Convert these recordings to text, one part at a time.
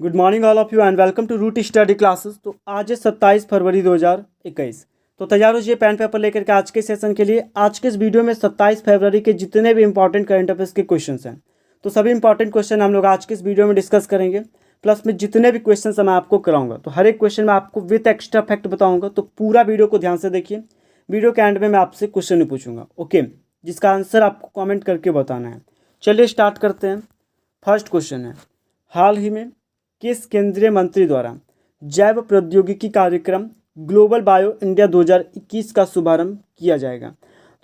Good morning all of you and welcome to Root Study Classes. तो आज है 27 फरवरी 2021। तो तैयार हो जाइए पेन पेपर लेकर के आज के सेशन के लिए। आज के इस वीडियो में 27 फरवरी के जितने भी इंपॉर्टेंट करंट अफेयर्स के क्वेश्चंस हैं, तो सभी इंपॉर्टेंट क्वेश्चन हम लोग आज के इस वीडियो में डिस्कस करेंगे। प्लस में जितने भी क्वेश्चन मैं आपको कराऊंगा, तो हर एक क्वेश्चन में आपको विथ एक्स्ट्रा फैक्ट बताऊंगा। तो पूरा वीडियो को ध्यान से देखिए। वीडियो के एंड में मैं आपसे क्वेश्चन नहीं पूछूंगा, ओके, जिसका आंसर आपको कॉमेंट करके बताना है। चलिए स्टार्ट करते हैं। फर्स्ट क्वेश्चन है, हाल ही में किस केंद्रीय मंत्री द्वारा जैव प्रौद्योगिकी कार्यक्रम ग्लोबल बायो इंडिया 2021 का शुभारंभ किया जाएगा?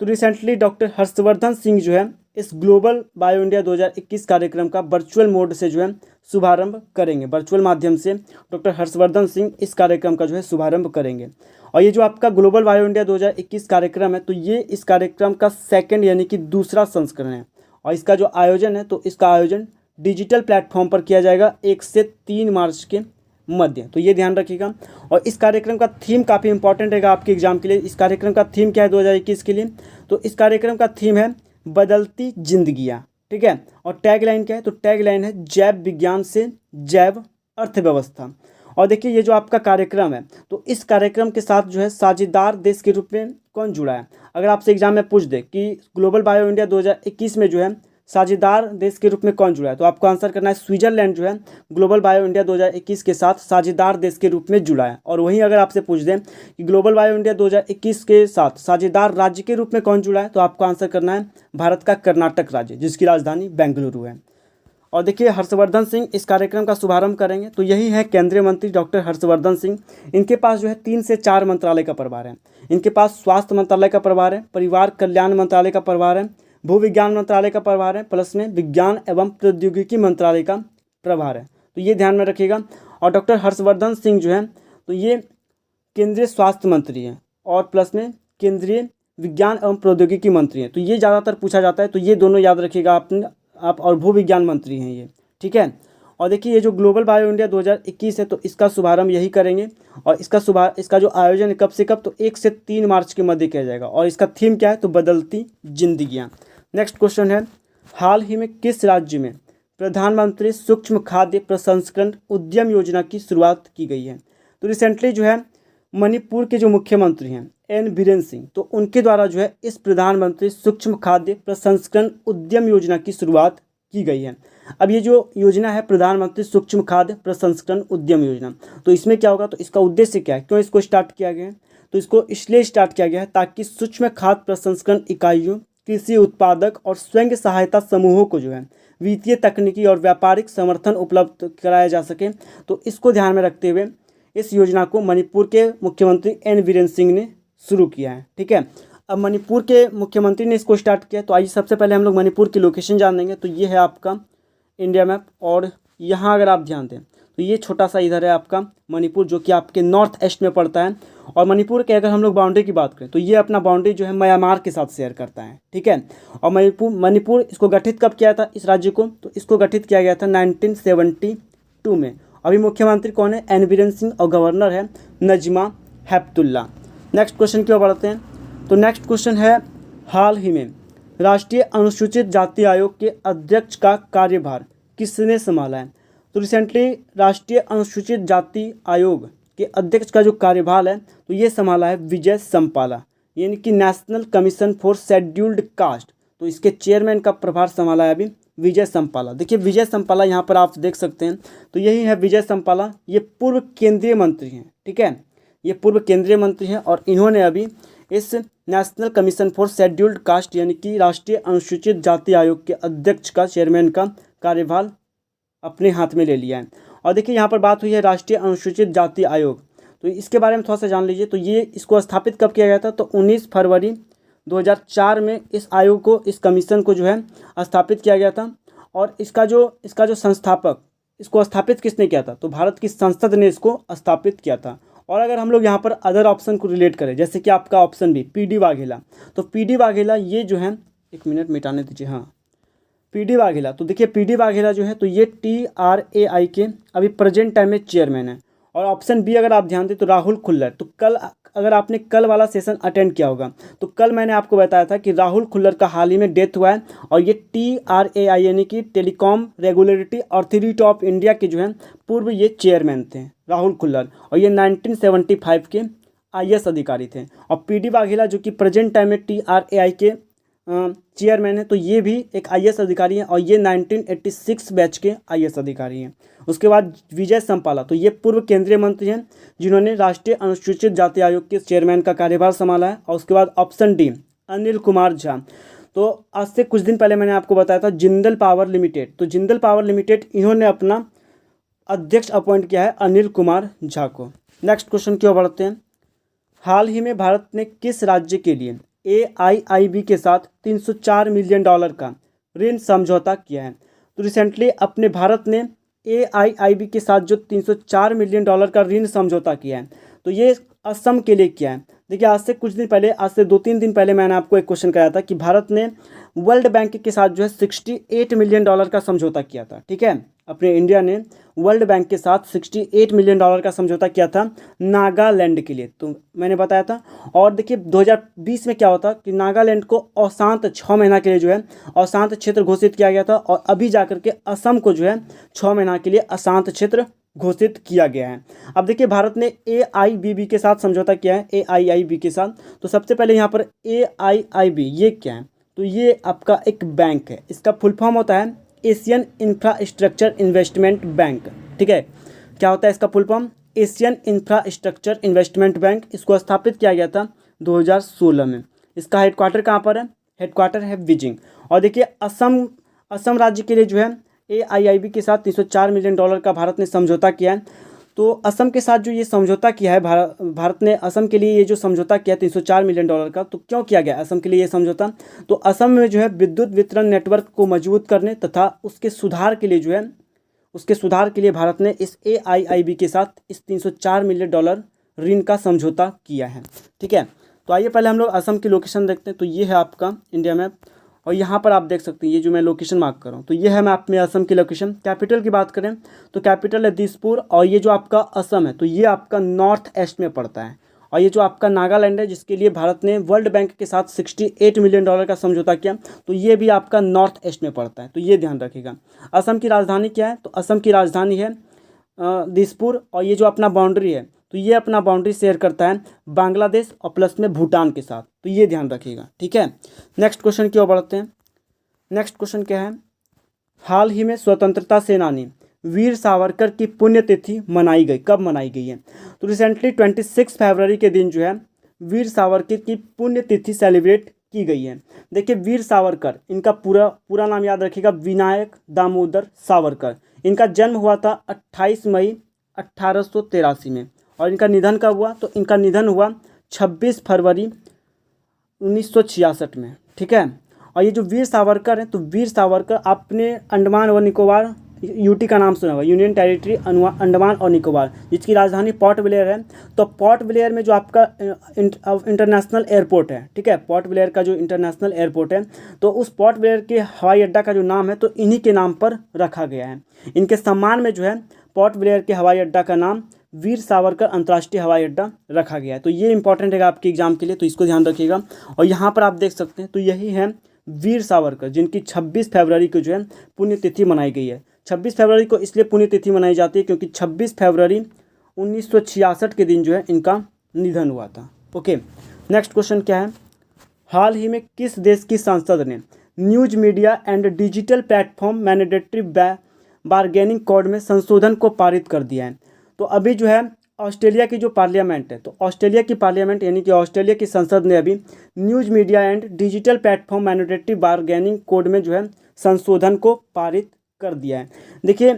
तो रिसेंटली डॉक्टर हर्षवर्धन सिंह जो है इस ग्लोबल बायो इंडिया 2021 कार्यक्रम का वर्चुअल मोड से जो है शुभारंभ करेंगे। वर्चुअल माध्यम से डॉक्टर हर्षवर्धन सिंह इस कार्यक्रम का जो है शुभारंभ करेंगे। और ये जो आपका ग्लोबल बायो इंडिया 2021 कार्यक्रम है, तो ये इस कार्यक्रम का सेकेंड यानी कि दूसरा संस्करण है। और इसका जो आयोजन है, तो इसका आयोजन डिजिटल प्लेटफॉर्म पर किया जाएगा 1 से 3 मार्च के मध्य। तो ये ध्यान रखिएगा। और इस कार्यक्रम का थीम काफ़ी इंपॉर्टेंट रहेगा आपके एग्जाम के लिए। इस कार्यक्रम का थीम क्या है 2021 के लिए? तो इस कार्यक्रम का थीम है बदलती जिंदगियाँ, ठीक है। और टैग लाइन क्या है? तो टैग लाइन है जैव विज्ञान से जैव अर्थव्यवस्था। और देखिए ये जो आपका कार्यक्रम है, तो इस कार्यक्रम के साथ जो है साझेदार देश के रूप में कौन जुड़ा है? अगर आपसे एग्जाम में पूछ दे कि ग्लोबल बायो इंडिया 2021 में जो है साझेदार देश के रूप में कौन जुड़ा है, तो आपको आंसर करना है स्विट्जरलैंड जो है ग्लोबल बायो इंडिया 2021 के साथ साझेदार देश के रूप में जुड़ा है। और वहीं अगर आपसे पूछ दें कि ग्लोबल बायो इंडिया 2021 के साथ साझेदार राज्य के रूप में कौन जुड़ा है, तो आपको आंसर करना है भारत का कर्नाटक राज्य, जिसकी राजधानी बेंगलुरु है। और देखिए हर्षवर्धन सिंह इस कार्यक्रम का शुभारंभ करेंगे। तो यही है केंद्रीय मंत्री डॉक्टर हर्षवर्धन सिंह। इनके पास जो है 3 से 4 मंत्रालय का प्रभार है। इनके पास स्वास्थ्य मंत्रालय का प्रभार है, परिवार कल्याण मंत्रालय का प्रभार है, भू विज्ञान मंत्रालय का प्रभार है, प्लस में विज्ञान एवं प्रौद्योगिकी मंत्रालय का प्रभार है। तो ये ध्यान में रखिएगा। और डॉक्टर हर्षवर्धन सिंह जो है, तो ये केंद्रीय स्वास्थ्य मंत्री हैं और प्लस में केंद्रीय विज्ञान एवं प्रौद्योगिकी मंत्री हैं। तो ये ज़्यादातर पूछा जाता है, तो ये दोनों याद रखिएगा आप। और भू विज्ञान मंत्री हैं ये, ठीक है। और देखिए ये जो ग्लोबल बायो इंडिया 2021 है, तो इसका शुभारंभ यही करेंगे। और इसका जो आयोजन है कब से कब? तो 1 से 3 मार्च के मध्य किया जाएगा। और इसका थीम क्या है? तो बदलती जिंदगियाँ। नेक्स्ट क्वेश्चन है, हाल ही में किस राज्य में प्रधानमंत्री सूक्ष्म खाद्य प्रसंस्करण उद्यम योजना की शुरुआत की गई है? तो रिसेंटली जो है मणिपुर के जो मुख्यमंत्री हैं एन बीरेन सिंह, तो उनके द्वारा जो है इस प्रधानमंत्री सूक्ष्म खाद्य प्रसंस्करण उद्यम योजना की शुरुआत की गई है। अब ये जो योजना है प्रधानमंत्री सूक्ष्म खाद्य प्रसंस्करण उद्यम योजना, तो इसमें क्या होगा? तो इसका उद्देश्य क्या है, क्यों इसको स्टार्ट किया गया है? तो इसको इसलिए स्टार्ट किया गया है ताकि सूक्ष्म खाद्य प्रसंस्करण इकाइयों, कृषि उत्पादक और स्वयं सहायता समूहों को जो है वित्तीय, तकनीकी और व्यापारिक समर्थन उपलब्ध कराया जा सके। तो इसको ध्यान में रखते हुए इस योजना को मणिपुर के मुख्यमंत्री एन बीरेन सिंह ने शुरू किया है, ठीक है। अब मणिपुर के मुख्यमंत्री ने इसको स्टार्ट किया, तो आइए सबसे पहले हम लोग मणिपुर की लोकेशन जान लेंगे। तो ये है आपका इंडिया मैप। और यहाँ अगर आप ध्यान दें तो ये छोटा सा इधर है आपका मणिपुर, जो कि आपके नॉर्थ ईस्ट में पड़ता है। और मणिपुर के अगर हम लोग बाउंड्री की बात करें, तो ये अपना बाउंड्री जो है म्यांमार के साथ शेयर करता है, ठीक है। और मणिपुर इसको गठित कब किया था इस राज्य को? तो इसको गठित किया गया था 1972 में। अभी मुख्यमंत्री कौन है? एन बीरेन सिंह। और गवर्नर है नजमा हेपतुल्ला। नेक्स्ट क्वेश्चन की ओर बढ़ते हैं। तो नेक्स्ट क्वेश्चन है, हाल ही में राष्ट्रीय अनुसूचित जाति आयोग के अध्यक्ष का कार्यभार किसने संभाला है? तो रिसेंटली राष्ट्रीय अनुसूचित जाति आयोग के अध्यक्ष का जो कार्यभार है, तो ये संभाला है विजय संपाला, यानी कि national commission for scheduled caste. तो इसके चेयरमैन का प्रभार संभाला है अभी विजय संपाला। देखिए विजय संपाला यहाँ पर आप देख सकते हैं, तो यही है विजय संपाला। ये पूर्व केंद्रीय मंत्री हैं, ठीक है। ये पूर्व केंद्रीय मंत्री हैं और इन्होंने अभी इस national commission for scheduled caste यानी कि राष्ट्रीय अनुसूचित जाति आयोग के अध्यक्ष का, चेयरमैन का कार्यभार अपने हाथ में ले लिया है। और देखिए यहाँ पर बात हुई है राष्ट्रीय अनुसूचित जाति आयोग, तो इसके बारे में थोड़ा सा जान लीजिए। तो ये इसको स्थापित कब किया गया था? तो 19 फरवरी 2004 में इस आयोग को, इस कमीशन को जो है स्थापित किया गया था। और इसका जो संस्थापक, इसको स्थापित किसने किया था? तो भारत की संसद ने इसको स्थापित किया था। और अगर हम लोग यहाँ पर अदर ऑप्शन को रिलेट करें, जैसे कि आपका option B P D Vaghela, तो पी डी वाघेला ये जो है, एक मिनट मिटाने दीजिए, हाँ, पी डी वाघेला। तो देखिए पी डी वाघेला जो है, तो ये TRAI के अभी प्रेजेंट टाइम में चेयरमैन है। और ऑप्शन बी अगर आप ध्यान दें तो राहुल खुल्लर। तो कल अगर आपने कल वाला सेशन अटेंड किया होगा तो कल मैंने आपको बताया था कि राहुल खुल्लर का हाल ही में डेथ हुआ है और ये TRAI यानी कि telecom regulatory authority of India के जो है पूर्व ये चेयरमैन थे राहुल खुल्लर, और ये 1975 के IAS अधिकारी थे। और PD वाघेला जो कि प्रेजेंट टाइम में TRAI के चेयरमैन है, तो ये भी एक IAS अधिकारी हैं और ये 1986 बैच के IAS अधिकारी हैं। उसके बाद विजय संपाला, तो ये पूर्व केंद्रीय मंत्री हैं जिन्होंने राष्ट्रीय अनुसूचित जाति आयोग के चेयरमैन का कार्यभार संभाला है। और उसके बाद ऑप्शन डी अनिल कुमार झा, तो आज से कुछ दिन पहले मैंने आपको बताया था जिंदल पावर लिमिटेड, तो जिंदल पावर लिमिटेड इन्होंने अपना अध्यक्ष अपॉइंट किया है अनिल कुमार झा को। नेक्स्ट क्वेश्चन की ओर बढ़ते हैं। हाल ही में भारत ने किस राज्य के लिए AIIB के साथ $304 मिलियन का ऋण समझौता किया है? तो रिसेंटली अपने भारत ने AIIB के साथ जो $304 मिलियन का ऋण समझौता किया है, तो ये असम के लिए किया है। देखिए आज से कुछ दिन पहले, आज से 2-3 दिन पहले मैंने आपको एक क्वेश्चन कराया था कि भारत ने वर्ल्ड बैंक के साथ जो है $68 मिलियन का समझौता किया था। ठीक है, अपने इंडिया ने वर्ल्ड बैंक के साथ $68 मिलियन का समझौता किया था नागालैंड के लिए, तो मैंने बताया था। और देखिए 2020 में क्या होता कि नागालैंड को अशांत 6 महीना के लिए जो है अशांत क्षेत्र घोषित किया गया था, और अभी जाकर के असम को जो है 6 महीना के लिए अशांत क्षेत्र घोषित किया गया है। अब देखिए भारत ने AIIB के साथ समझौता किया है, AIIB के साथ। तो सबसे पहले यहाँ पर AIIB ये क्या है? तो ये आपका एक बैंक है, इसका फुल फॉर्म होता है एशियन इंफ्रास्ट्रक्चर इन्वेस्टमेंट बैंक। ठीक है, क्या होता है इसका full form? Asian infrastructure investment bank. इसको स्थापित किया गया था 2016 में। इसका हेडक्वार्टर कहाँ पर है? हेडक्वार्टर है बीजिंग। और देखिए असम राज्य के लिए जो है AIIB के साथ $304 मिलियन का भारत ने समझौता किया है। तो असम के साथ जो ये समझौता किया है भारत ने असम के लिए ये जो समझौता किया 304 मिलियन डॉलर का, तो क्यों किया गया असम के लिए ये समझौता? तो असम में जो है विद्युत वितरण नेटवर्क को मजबूत करने तथा उसके सुधार के लिए जो है भारत ने इस AIIB के साथ इस $304 मिलियन ऋण का समझौता किया है। ठीक है, तो आइए पहले हम लोग असम की लोकेशन देखते हैं। तो ये है आपका इंडिया मैप, और यहाँ पर आप देख सकते हैं ये जो मैं लोकेशन मार्क कर रहा हूँ, तो ये है मैप में असम की लोकेशन। कैपिटल की बात करें तो कैपिटल है दिसपुर, और ये जो आपका असम है तो ये आपका नॉर्थ ईस्ट में पड़ता है। और ये जो आपका नागालैंड है जिसके लिए भारत ने वर्ल्ड बैंक के साथ $68 मिलियन का समझौता किया, तो ये भी आपका नॉर्थ ईस्ट में पड़ता है, तो ये ध्यान रखिएगा। असम की राजधानी क्या है? तो असम की राजधानी है दिसपुर, और ये जो अपना बाउंड्री है तो ये अपना बाउंड्री शेयर करता है बांग्लादेश और प्लस में भूटान के साथ, तो ये ध्यान रखिएगा। ठीक है, नेक्स्ट क्वेश्चन की ओर बढ़ते हैं। नेक्स्ट क्वेश्चन क्या है? हाल ही में स्वतंत्रता सेनानी वीर सावरकर की पुण्यतिथि मनाई गई, कब मनाई गई है? तो रिसेंटली 26 फरवरी के दिन जो है वीर सावरकर की पुण्यतिथि सेलिब्रेट की गई है। देखिए वीर सावरकर, इनका पूरा नाम याद रखिएगा, विनायक दामोदर सावरकर। इनका जन्म हुआ था 28 मई 1883 में, और इनका निधन कब हुआ? तो इनका निधन हुआ 26 फरवरी 1966 में। ठीक है, और ये जो वीर सावरकर हैं तो वीर सावरकर आपने अंडमान और निकोबार UT का नाम सुना होगा, यूनियन टेरिटरी अंडमान और निकोबार, जिसकी राजधानी पोर्ट ब्लेयर है। तो पोर्ट ब्लेयर में जो आपका इंटरनेशनल एयरपोर्ट है, ठीक है, पोर्ट ब्लेयर का जो इंटरनेशनल एयरपोर्ट है, तो उस पोर्ट ब्लेयर के हवाई अड्डा का जो नाम है तो इन्हीं के नाम पर रखा गया है। इनके सम्मान में जो है पोर्ट ब्लेयर के हवाई अड्डा का नाम वीर सावरकर अंतर्राष्ट्रीय हवाई अड्डा रखा गया है। तो ये इंपॉर्टेंट है आपके एग्जाम के लिए, तो इसको ध्यान रखिएगा। और यहाँ पर आप देख सकते हैं तो यही है वीर सावरकर, जिनकी 26 फरवरी को जो है पुण्यतिथि मनाई गई है। 26 फरवरी को इसलिए पुण्यतिथि मनाई जाती है क्योंकि 26 फरवरी 1966 के दिन जो है इनका निधन हुआ था। ओके, नेक्स्ट क्वेश्चन क्या है? हाल ही में किस देश की संसद ने news media and digital platform mandatory bargaining code में संशोधन को पारित कर दिया है? तो अभी जो है ऑस्ट्रेलिया की जो पार्लियामेंट है, तो ऑस्ट्रेलिया की पार्लियामेंट यानी कि ऑस्ट्रेलिया की संसद ने अभी news media and digital platform mandatory bargaining code में जो है संशोधन को पारित कर दिया है। देखिए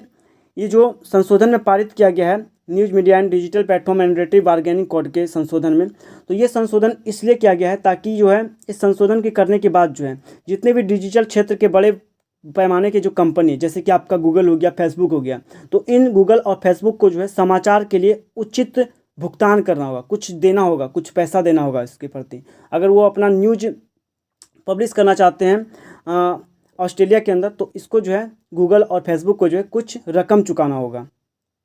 ये जो संशोधन में पारित किया गया है news media and digital platform mandatory bargaining code के संशोधन में, तो ये संशोधन इसलिए किया गया है ताकि जो है इस संशोधन के करने के बाद जो है जितने भी डिजिटल क्षेत्र के बड़े पैमाने के जो कंपनी जैसे कि आपका गूगल हो गया, फेसबुक हो गया, तो इन गूगल और फेसबुक को जो है समाचार के लिए उचित भुगतान करना होगा, कुछ देना होगा, कुछ पैसा देना होगा इसके प्रति। अगर वो अपना न्यूज पब्लिश करना चाहते हैं ऑस्ट्रेलिया के अंदर, तो इसको जो है गूगल और फेसबुक को जो है कुछ रकम चुकाना होगा।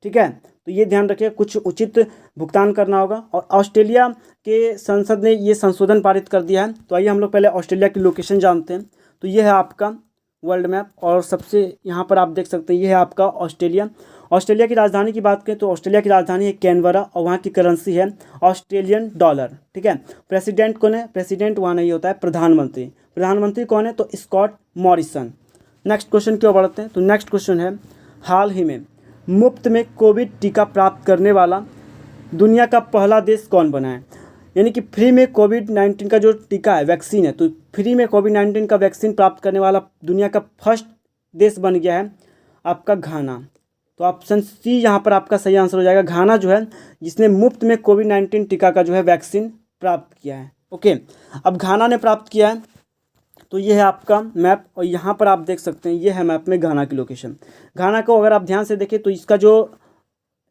ठीक है, तो ये ध्यान रखिए, कुछ उचित भुगतान करना होगा। और ऑस्ट्रेलिया के संसद ने ये संशोधन पारित कर दिया है। तो आइए हम लोग पहले ऑस्ट्रेलिया की लोकेशन जानते हैं। तो ये है आपका वर्ल्ड मैप, और सबसे यहाँ पर आप देख सकते हैं ये है आपका ऑस्ट्रेलिया। ऑस्ट्रेलिया की राजधानी की बात करें तो ऑस्ट्रेलिया की राजधानी है कैनबरा, और वहाँ की करेंसी है ऑस्ट्रेलियन डॉलर। ठीक है। प्रेसिडेंट कौन है? प्रेसिडेंट वहाँ नहीं होता है, प्रधानमंत्री। प्रधानमंत्री कौन है? तो स्कॉट मॉरिसन। नेक्स्ट क्वेश्चन क्यों बढ़ते हैं? तो नेक्स्ट क्वेश्चन है, हाल ही में मुफ्त में कोविड टीका प्राप्त करने वाला दुनिया का पहला देश कौन बना है? यानी कि फ्री में कोविड-19 का जो टीका है, वैक्सीन है, तो फ्री में कोविड-19 का वैक्सीन प्राप्त करने वाला दुनिया का फर्स्ट देश बन गया है आपका घाना। तो ऑप्शन सी यहाँ पर आपका सही आंसर हो जाएगा। घाना जो है जिसने मुफ्त में कोविड-19 टीका का जो है वैक्सीन प्राप्त किया है। ओके, अब घाना ने प्राप्त किया है। तो ये है आपका मैप, और यहाँ पर आप देख सकते हैं ये है मैप में घाना की लोकेशन। घाना को अगर आप ध्यान से देखें तो इसका जो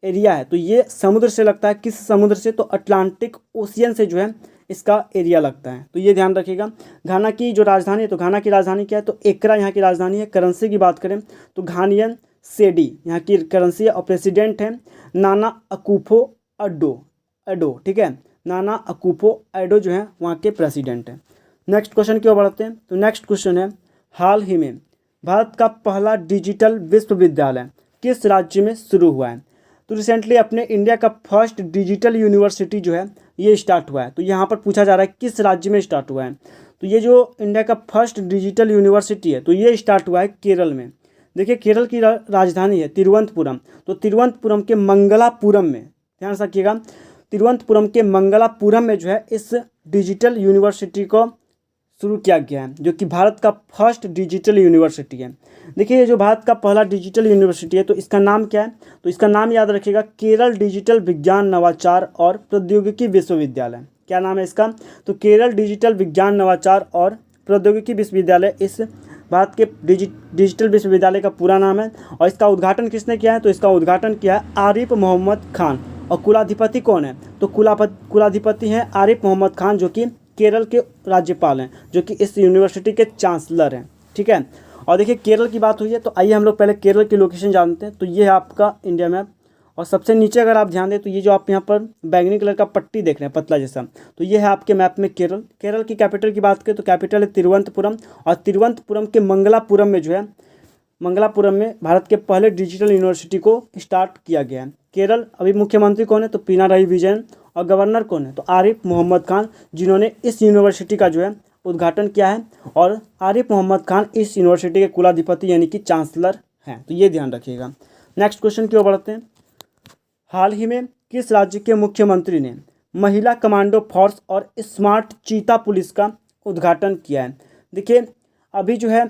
एरिया है तो ये समुद्र से लगता है। किस समुद्र से? तो अटलांटिक ओशियन से जो है इसका एरिया लगता है। तो ये ध्यान रखिएगा। घाना की जो राजधानी है, तो घाना की राजधानी क्या है? तो एक्रा यहाँ की राजधानी है। करेंसी की बात करें तो घानियन सेडी यहाँ की करेंसी है, और प्रेसिडेंट है नाना अकुफो एडो। ठीक है, नाना अकुफो एडो जो है वहाँ के प्रेसिडेंट हैं। नेक्स्ट क्वेश्चन क्यों बढ़ते हैं? तो नेक्स्ट क्वेश्चन है, हाल ही में भारत का पहला डिजिटल विश्वविद्यालय किस राज्य में शुरू हुआ है? तो रिसेंटली अपने इंडिया का फर्स्ट डिजिटल यूनिवर्सिटी जो है ये स्टार्ट हुआ है। तो यहाँ पर पूछा जा रहा है किस राज्य में स्टार्ट हुआ है? तो ये जो इंडिया का फर्स्ट डिजिटल यूनिवर्सिटी है तो ये स्टार्ट हुआ है केरल में। देखिए, केरल की राजधानी है तिरुवनंतपुरम। तो तिरुवनंतपुरम के मंगलापुरम में, ध्यान से रखिएगा, तिरुवनंतपुरम के मंगलापुरम में जो है इस डिजिटल यूनिवर्सिटी को शुरू किया गया है, जो कि भारत का फर्स्ट डिजिटल यूनिवर्सिटी है। देखिए, ये जो भारत का पहला डिजिटल यूनिवर्सिटी है तो इसका नाम क्या है? तो इसका नाम याद रखिएगा, केरल डिजिटल विज्ञान नवाचार और प्रौद्योगिकी विश्वविद्यालय। क्या नाम है इसका? तो केरल डिजिटल विज्ञान नवाचार और प्रौद्योगिकी विश्वविद्यालय इस भारत के डिजिटल विश्वविद्यालय का पूरा नाम है। और इसका उद्घाटन किसने किया है? तो इसका उद्घाटन किया है आरिफ मोहम्मद खान। और कुलाधिपति कौन है? तो कुलाधिपति हैं आरिफ मोहम्मद खान, जो कि केरल के राज्यपाल हैं, जो कि इस यूनिवर्सिटी के चांसलर हैं। ठीक है। और देखिए, केरल की बात हुई है तो आइए हम लोग पहले केरल की लोकेशन जानते हैं। तो ये है आपका इंडिया मैप, और सबसे नीचे अगर आप ध्यान दें तो ये जो आप यहाँ पर बैंगनी कलर का पट्टी देख रहे हैं पतला जैसा, तो ये है आपके मैप में केरल। केरल की कैपिटल की बात करें तो कैपिटल है तिरुवनंतपुरम, और तिरुवनंतपुरम के मंगलापुरम में जो है, मंगलापुरम में भारत के पहले डिजिटल यूनिवर्सिटी को स्टार्ट किया गया है। केरल अभी मुख्यमंत्री कौन है? तो पिनाराई विजयन। और गवर्नर कौन है? तो आरिफ मोहम्मद खान, जिन्होंने इस यूनिवर्सिटी का जो है उद्घाटन किया है। और आरिफ मोहम्मद खान इस यूनिवर्सिटी के कुलाधिपति यानी कि चांसलर हैं। तो ये ध्यान रखिएगा। नेक्स्ट क्वेश्चन की ओर बढ़ते हैं, हाल ही में किस राज्य के मुख्यमंत्री ने महिला कमांडो फोर्स और स्मार्ट चीता पुलिस का उद्घाटन किया है? देखिए, अभी जो है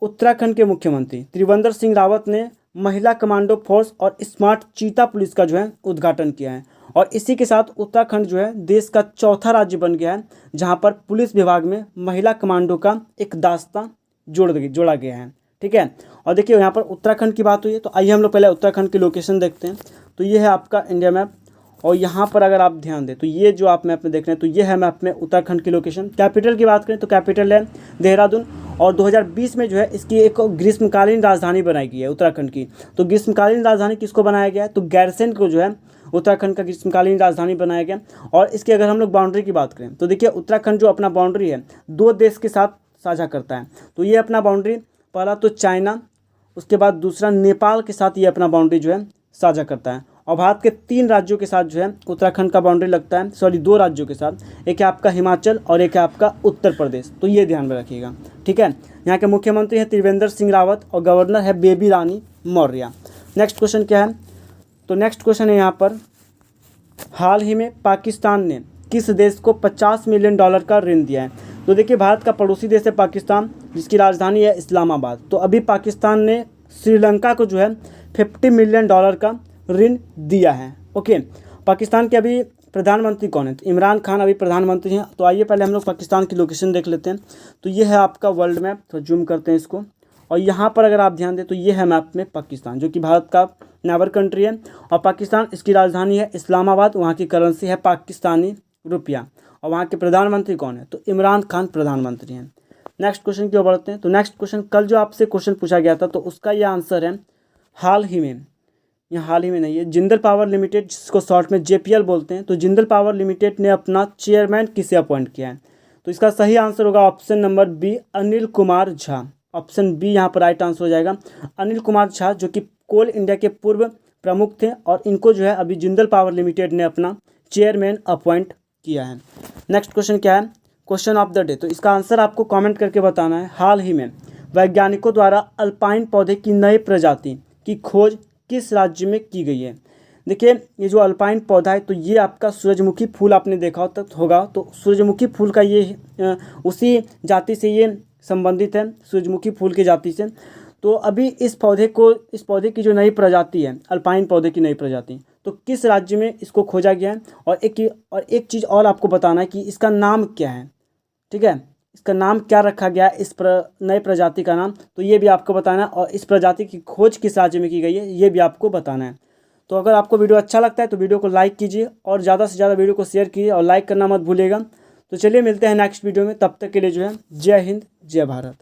उत्तराखंड के मुख्यमंत्री त्रिवेंद्र सिंह रावत ने महिला कमांडो फोर्स और स्मार्ट चीता पुलिस का जो है उद्घाटन किया है। और इसी के साथ उत्तराखंड जो है देश का चौथा राज्य बन गया है जहां पर पुलिस विभाग में महिला कमांडो का एक दास्ता जोड़ा गया है। ठीक है। और देखिए, यहाँ पर उत्तराखंड की बात हुई है तो आइए हम लोग पहले उत्तराखंड की लोकेशन देखते हैं। तो ये है आपका इंडिया मैप, और यहाँ पर अगर आप ध्यान दें तो ये जो आप मैप में देख रहे हैं तो ये है मैप में उत्तराखंड की लोकेशन। कैपिटल की बात करें तो कैपिटल है देहरादून, और 2020 में जो है इसकी एक ग्रीष्मकालीन राजधानी बनाई गई है उत्तराखंड की। तो ग्रीष्मकालीन राजधानी किसको बनाया गया है? तो गैरसैंण को जो है उत्तराखंड का ग्रीष्मकालीन राजधानी बनाया गया। और इसकी अगर हम लोग बाउंड्री की बात करें तो देखिए, उत्तराखंड जो अपना बाउंड्री है 2 देश के साथ साझा करता है। तो ये अपना बाउंड्री, पहला तो चाइना, उसके बाद दूसरा नेपाल के साथ ये अपना बाउंड्री जो है साझा करता है। और भारत के 3 राज्यों के साथ जो है उत्तराखंड का बाउंड्री लगता है, 2 राज्यों के साथ, एक है आपका हिमाचल और एक है आपका उत्तर प्रदेश। तो ये ध्यान में रखिएगा। ठीक है। यहाँ के मुख्यमंत्री है त्रिवेंद्र सिंह रावत, और गवर्नर है बेबी रानी मौर्य। नेक्स्ट क्वेश्चन क्या है? तो नेक्स्ट क्वेश्चन है यहाँ पर, हाल ही में पाकिस्तान ने किस देश को $50 मिलियन का ऋण दिया है? तो देखिए, भारत का पड़ोसी देश है पाकिस्तान, जिसकी राजधानी है इस्लामाबाद। तो अभी पाकिस्तान ने श्रीलंका को जो है $50 मिलियन का ऋण दिया है। ओके। पाकिस्तान के अभी प्रधानमंत्री कौन है? तो इमरान खान अभी प्रधानमंत्री हैं। तो आइए पहले हम लोग पाकिस्तान की लोकेशन देख लेते हैं। तो ये है आपका वर्ल्ड मैप, तो जूम करते हैं इसको, और यहाँ पर अगर आप ध्यान दें तो ये है मैप में पाकिस्तान, जो कि भारत का नेबर कंट्री है। और पाकिस्तान, इसकी राजधानी है इस्लामाबाद, वहाँ की करेंसी है पाकिस्तानी रुपया। और वहाँ के प्रधानमंत्री कौन है? तो इमरान खान प्रधानमंत्री हैं। नेक्स्ट क्वेश्चन की ओर बढ़ते हैं। तो नेक्स्ट क्वेश्चन, कल जो आपसे क्वेश्चन पूछा गया था तो उसका ये आंसर है, हाल ही में ये हाल ही में नहीं है। जिंदल पावर लिमिटेड, जिसको शॉर्ट में JPL बोलते हैं, तो जिंदल पावर लिमिटेड ने अपना चेयरमैन किसे अपॉइंट किया है? तो इसका सही आंसर होगा option number B, Anil Kumar Jha. Option B यहाँ पर राइट आंसर हो जाएगा। अनिल कुमार झा जो कि कोल इंडिया के पूर्व प्रमुख थे और इनको जो है अभी जिंदल पावर लिमिटेड ने अपना चेयरमैन अपॉइंट किया है। नेक्स्ट क्वेश्चन क्या है? Question of the day. तो इसका आंसर आपको कमेंट करके बताना है। हाल ही में वैज्ञानिकों द्वारा अल्पाइन पौधे की नई प्रजाति की खोज किस राज्य में की गई है? देखिए, ये जो अल्पाइन पौधा है तो ये आपका सूरजमुखी फूल आपने देखा होगा। तो सूरजमुखी फूल का ये उसी जाति से ये संबंधित है, सूरजमुखी फूल की जाति से। तो अभी इस पौधे की जो नई प्रजाति है, अल्पाइन पौधे की नई प्रजाति, तो किस राज्य में इसको खोजा गया है? और एक चीज़ और आपको बताना है कि इसका नाम क्या है। ठीक है, इसका नाम क्या रखा गया है, इस नए प्रजाति का नाम, तो ये भी आपको बताना है। और इस प्रजाति की खोज किस राज्य में की गई है, ये भी आपको बताना है। तो अगर आपको वीडियो अच्छा लगता है तो वीडियो को लाइक कीजिए और ज़्यादा से ज़्यादा वीडियो को शेयर कीजिए और लाइक करना मत भूलिएगा। तो चलिए मिलते हैं नेक्स्ट वीडियो में, तब तक के लिए जो है जय हिंद जय भारत।